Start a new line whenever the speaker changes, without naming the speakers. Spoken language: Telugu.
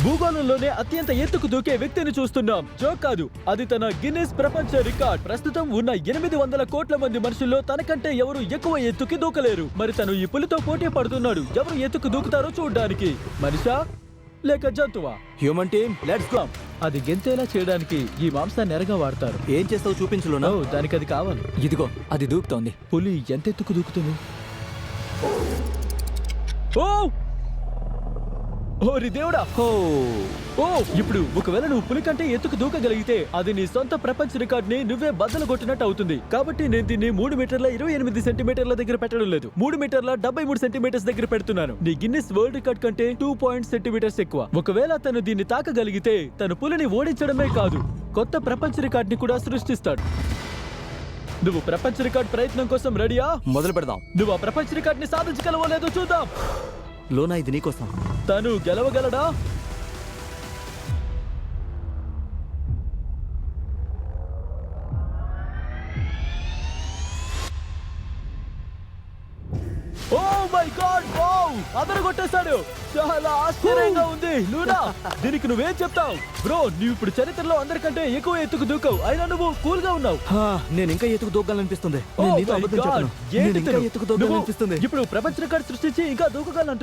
భూగోళంలోనే అత్యంత ఎత్తుకు దూకే వ్యక్తిని చూస్తున్నాం. జోక్ కాదు, అది తన గిన్నిస్ ప్రపంచ రికార్డ్. ప్రస్తుతం ఉన్న 800 కోట్ల మంది మనుషుల్లో తనకంటే ఎవరు ఎక్కువ ఎత్తుకి దూకలేరు. మరి తను ఈ పులితో పోటీ పడుతున్నాడు. ఎవరు ఎత్తుకు దూకుతారో చూడ్డానికి. మనిషా లేక జంతువా?
Human team, let's go.
అది గెంతేలా చేయడానికి ఈ మాంసాన్ని ఎరగా వాడతారు.
ఏం చేస్తావు చూపించలునా?
దానికి అది కావాలి.
ఇదిగో అది దూకుతోంది.
పులి ఎంత ఎత్తుకు దూకుతుంది? ఓ ఓరి దేవుడా! ఓ ఇప్పుడు ఒకవేళ నువ్వు పులి కంటే ఎత్తుకు దూకగలిగితే అది నీ సొంత ప్రపంచ రికార్డ్ ని నువ్వే బద్దలు కొట్టినట్టు అవుతుంది. కాబట్టి నేను దీన్ని 3 మీటర్ల 28 సెంటీమీటర్ల దగ్గర పెట్టడం లేదు, 3 మీటర్ల 73 సెంటీమీటర్స్ దగ్గర పెడుతున్నాను. నీ గిన్నిస్ వరల్డ్ రికార్డ్ కంటే 2 సెంటీమీటర్స్ ఎక్కువ. ఒకవేళ తను దీన్ని తాకగలిగితే తను పులిని ఓడించడమే కాదు, కొత్త ప్రపంచ రికార్డ్ ని కూడా సృష్టిస్తాడు. నువ్వు ప్రపంచ రికార్డ్ ప్రయత్నం కోసం రెడీయా?
మొదలు పెడదాం.
నువ్వు ఆ ప్రపంచ రికార్డ్ ని సాధించగలవో లేదో చూద్దాం.
లోనా, ఇది నీకోసం.
తను గెలవగలడా? Oh my God! వావ్! అదరగొట్టేశాడు. చాలా ఆశ్చర్యంగా ఉంది. లూనా, దీనికి నువ్వేం చెప్తావు? బ్రో, నువ్వు ఇప్పుడు చరిత్రలో అందరికంటే ఎక్కువ ఎత్తుకు దూకావు, అయినా నువ్వు కూల్ గా ఉన్నావు.
నేను ఇంకా ఎత్తుకు దూకాలనిపిస్తుంది. నేను నీతో అబద్ధం చెప్పను. నేను ఇంకా ఎత్తుకు దూకాలనిపిస్తుంది.
ఇప్పుడు ప్రపంచ రికార్డ్ సృష్టించి ఇంకా దూకగలంటున్నావు.